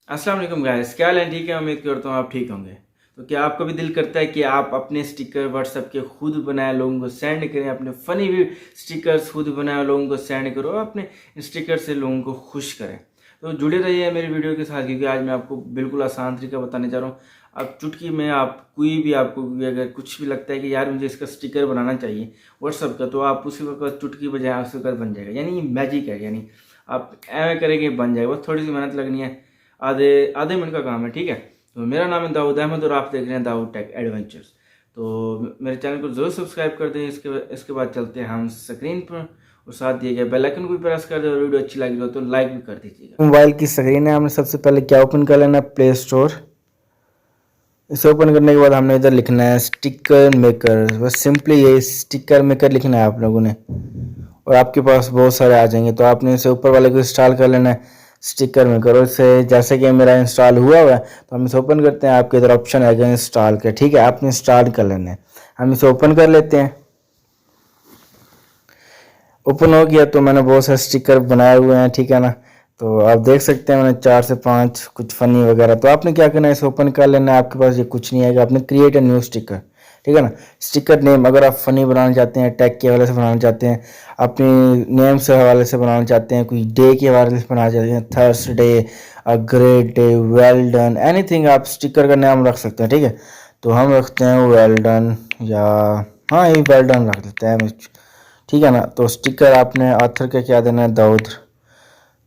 अस्सलाम वालेकुम गाइस, क्या हाल है? ठीक है, उम्मीद करता हूँ आप ठीक होंगे। तो क्या आपका भी दिल करता है कि आप अपने स्टिकर व्हाट्सएप के खुद बनाए लोगों को सेंड करें, अपने फनी भी स्टिकर्स खुद बनाए लोगों को सेंड करो, अपने स्टिकर से लोगों को खुश करें। तो जुड़े रहिए मेरी वीडियो के साथ, क्योंकि आज मैं आपको बिल्कुल आसान तरीका बताने जा रहा हूँ। अब चुटकी में आप कोई भी आपको भी अगर कुछ भी लगता है कि यार मुझे इसका स्टिकर बनाना चाहिए व्हाट्सएप का, तो आप उसी वक्त चुटकी बजाय उसके वक्त बन जाएगा। यानी मैजिक है, यानी आप ऐਵੇਂ करेंगे बन जाएगा। बस थोड़ी सी मेहनत लगनी है, आधे आधे मिनट का काम है, ठीक है। तो मेरा नाम है दाऊद अहमद और आप देख रहे हैं दाऊद टेक एडवेंचर्स। तो मेरे चैनल को जरूर सब्सक्राइब कर दें। इसके बाद चलते हैं हम स्क्रीन पर, और साथ दिए गए बेल आइकन को भी प्रेस कर दें, और वीडियो अच्छी लगी हो तो लाइक भी कर दीजिएगा। मोबाइल की स्क्रीन है, हमने सबसे पहले क्या ओपन कर लेना है, प्ले स्टोर। इसे ओपन करने के बाद हमने इधर लिखना है स्टिकर मेकर। बस सिंपली ये स्टिकर मेकर लिखना है आप लोगों ने, और आपके पास बहुत सारे आ जाएंगे। तो आपने इसे ऊपर वाले को इंस्टॉल कर लेना है स्टिकर मेकर। और इसे जैसे कि मेरा इंस्टॉल हुआ है तो हम इसे ओपन करते हैं। आपके इधर ऑप्शन आएगा इंस्टॉल का, ठीक है, आपने इंस्टॉल कर लेना है। हम इसे ओपन कर लेते हैं। ओपन हो गया तो मैंने बहुत सारे स्टिकर बनाए हुए हैं, ठीक है ना। तो आप देख सकते हैं मैंने 4 से 5 कुछ फनी वगैरह। तो आपने क्या करना है, इसे ओपन कर लेना है। आपके पास ये कुछ नहीं आएगा, आपने क्रिएट अ न्यू स्टिकर, ठीक है ना। स्टिकर नेम अगर आप फनी बनाना चाहते हैं, टैग के हवाले से बनाना चाहते हैं, अपनी नेम से हवाले से बनाना चाहते हैं, कोई डे के हवाले से बनाना चाहते हैं, Thursday, a great day, well done, anything आप स्टिकर का नाम रख सकते हैं, ठीक है। तो हम रखते हैं वेल डन, या हाँ ये वेल डन रख देते हैं, ठीक है ना। तो स्टिकर आपने ऑथर का क्या देना है, दाऊद।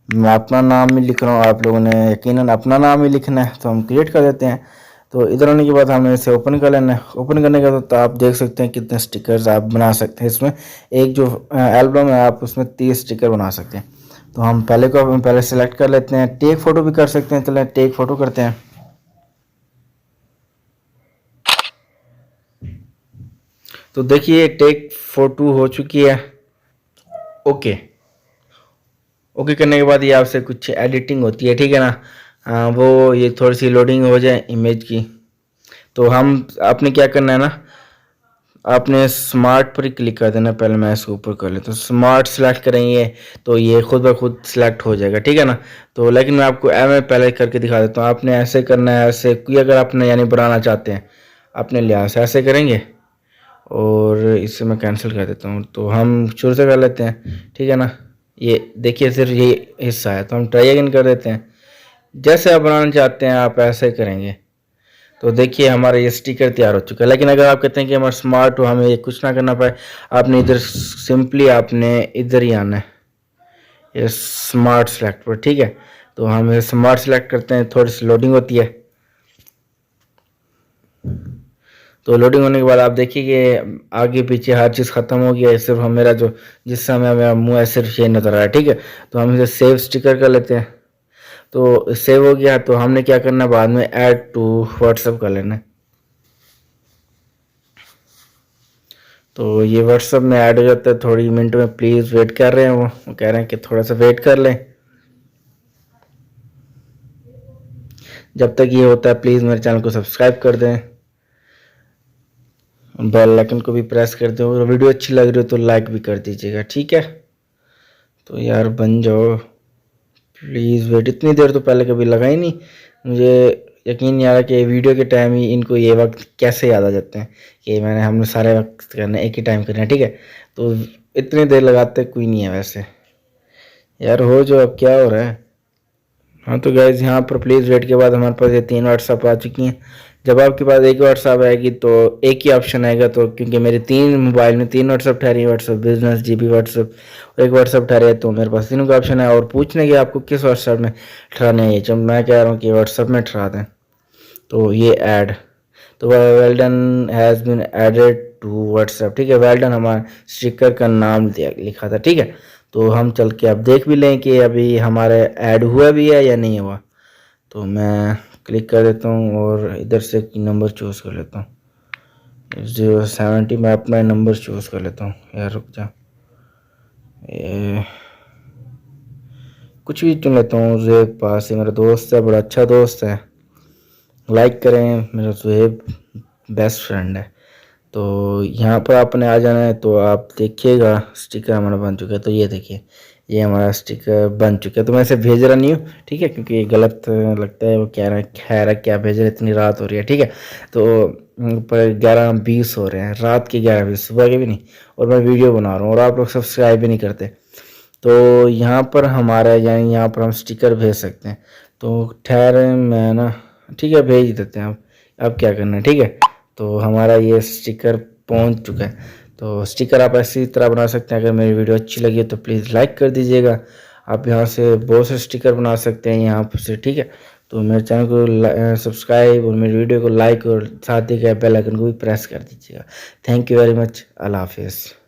मैं अपना नाम ही लिख रहा हूँ, आप लोगों ने यकीनन अपना नाम ही लिखना है। तो हम क्रिएट कर देते हैं। तो इधर आने के बाद हमने इसे ओपन कर लेना है। ओपन करने के बाद तो आप देख सकते हैं कितने स्टिकर्स आप बना सकते हैं। इसमें एक जो एल्बम है आप उसमें 30 स्टिकर बना सकते हैं। तो हम पहले सेलेक्ट कर लेते हैं। टेक फोटो भी कर सकते हैं, चलें टेक फोटो करते हैं। तो देखिए टेक फोटो हो चुकी है। ओके, ओके करने के बाद ये आपसे कुछ एडिटिंग होती है, ठीक है ना। वो ये थोड़ी सी लोडिंग हो जाए इमेज की। तो हम आपने क्या करना है ना, आपने स्मार्ट पर ही क्लिक कर देना। पहले मैं इसको ऊपर कर लेता हूँ, स्मार्ट सेलेक्ट करेंगे तो ये खुद ब खुद सेलेक्ट हो जाएगा, ठीक है ना। तो लेकिन मैं आपको मैं पहले करके दिखा देता हूँ। आपने ऐसे करना है, ऐसे कोई अगर आपने यानी बनाना चाहते हैं अपने लिहाज से ऐसे करेंगे, और इसे मैं कैंसिल कर देता हूँ। तो हम शुरू से कर लेते हैं, ठीक है ना। ये देखिए सिर्फ ये हिस्सा है, तो हम ट्राई अगेन कर देते हैं। जैसे आप बनाना चाहते हैं आप ऐसे करेंगे। तो देखिए हमारा ये स्टिकर तैयार हो चुका है। लेकिन अगर आप कहते हैं कि हमारा स्मार्ट हो, हमें ये कुछ ना करना पाए, आपने इधर सिंपली आपने इधर ही आना है, ये स्मार्ट सेलेक्ट पर, ठीक है। तो हम स्मार्ट सेलेक्ट करते हैं, थोड़ी सी लोडिंग होती है। तो लोडिंग होने के बाद आप देखिए कि आगे पीछे हर चीज़ ख़त्म हो गया है, सिर्फ हम मेरा जो जिस समय मेरा मुंह है सिर्फ ये नज़र आ रहा है, ठीक है। तो हम इसे सेव स्टिकर कर लेते हैं। तो सेव हो गया। तो हमने क्या करना है, बाद में ऐड टू व्हाट्सएप कर लेना है। तो ये व्हाट्सएप में ऐड हो जाता है। थोड़ी मिनट में प्लीज़ वेट कर रहे हैं, वो कह रहे हैं कि थोड़ा सा वेट कर लें। जब तक ये होता है प्लीज़ मेरे चैनल को सब्सक्राइब कर दें, बेल आइकन को भी प्रेस कर दें, और वीडियो अच्छी लग रही हो तो लाइक भी कर दीजिएगा, ठीक है। तो यार बन जाओ प्लीज़। वेट इतनी देर तो पहले कभी लगा ही नहीं। मुझे यकीन नहीं आ रहा कि वीडियो के टाइम ही इनको ये वक्त कैसे याद आ जाते हैं कि हमने सारे वक्त करना है, एक ही टाइम करना है, ठीक है। तो इतनी देर लगाते कोई नहीं है वैसे। यार हो जो, अब क्या हो रहा है। हाँ तो गाइज यहाँ पर प्लीज़ वेट के बाद हमारे पास ये 3 व्हाट्सअप आ चुकी हैं। जब आपके पास एक व्हाट्सअप आएगी तो एक ही ऑप्शन आएगा। तो क्योंकि मेरे 3 मोबाइल में 3 व्हाट्सअप ठहरी, व्हाट्सअप बिजनेस, जीबी व्हाट्सअप और एक व्हाट्सअप ठहरे, तो मेरे पास तीनों का ऑप्शन है। और पूछने के आपको किस व्हाट्सअप में ठहराने है, जब मैं कह रहा हूँ कि व्हाट्सअप में ठहरा दें। तो ये ऐड, तो well done has been added to WhatsApp, ठीक है। वेल डन हमारा स्टिकर का नाम लिखा था, ठीक है। तो हम चल के अब देख भी लें कि अभी हमारे ऐड हुआ भी है या नहीं हुआ। तो मैं क्लिक कर देता हूँ और इधर से नंबर चूज़ कर लेता हूँ 070। मैं अपना नंबर चूज़ कर लेता हूँ। यार रुक जा, ये कुछ भी चुन लेता हूँ। ज़ेब पास है, मेरा दोस्त है, बड़ा अच्छा दोस्त है, लाइक करें, मेरा ज़ेब बेस्ट फ्रेंड है। तो यहाँ पर आपने आ जाना है। तो आप देखिएगा स्टिकर हमारा बन चुका है। तो ये देखिए ये हमारा स्टिकर बन चुका है। तो मैं इसे भेज रहा नहीं हूँ, ठीक है, क्योंकि ये गलत लगता है। वो कह रहा है खैर क्या भेज रहे, इतनी रात हो रही है, ठीक है। तो पर 11:20 हो रहे हैं, रात के 11:20, सुबह के भी नहीं, और मैं वीडियो बना रहा हूँ और आप लोग सब्सक्राइब भी नहीं करते। तो यहाँ पर हमारा यानी यहाँ पर हम स्टिकर भेज सकते हैं। तो ठहर मैं ना, ठीक है, भेज देते हैं। अब क्या करना है, ठीक है। तो हमारा ये स्टिकर पहुँच चुका है। तो स्टिकर आप ऐसी तरह बना सकते हैं। अगर मेरी वीडियो अच्छी लगी तो प्लीज़ लाइक कर दीजिएगा। आप यहाँ से बहुत से स्टिकर बना सकते हैं यहाँ से, ठीक है। तो मेरे चैनल को सब्सक्राइब और मेरी वीडियो को लाइक और साथ ही बेल आइकन को भी प्रेस कर दीजिएगा। Thank you very much. अल्लाह हाफिज़।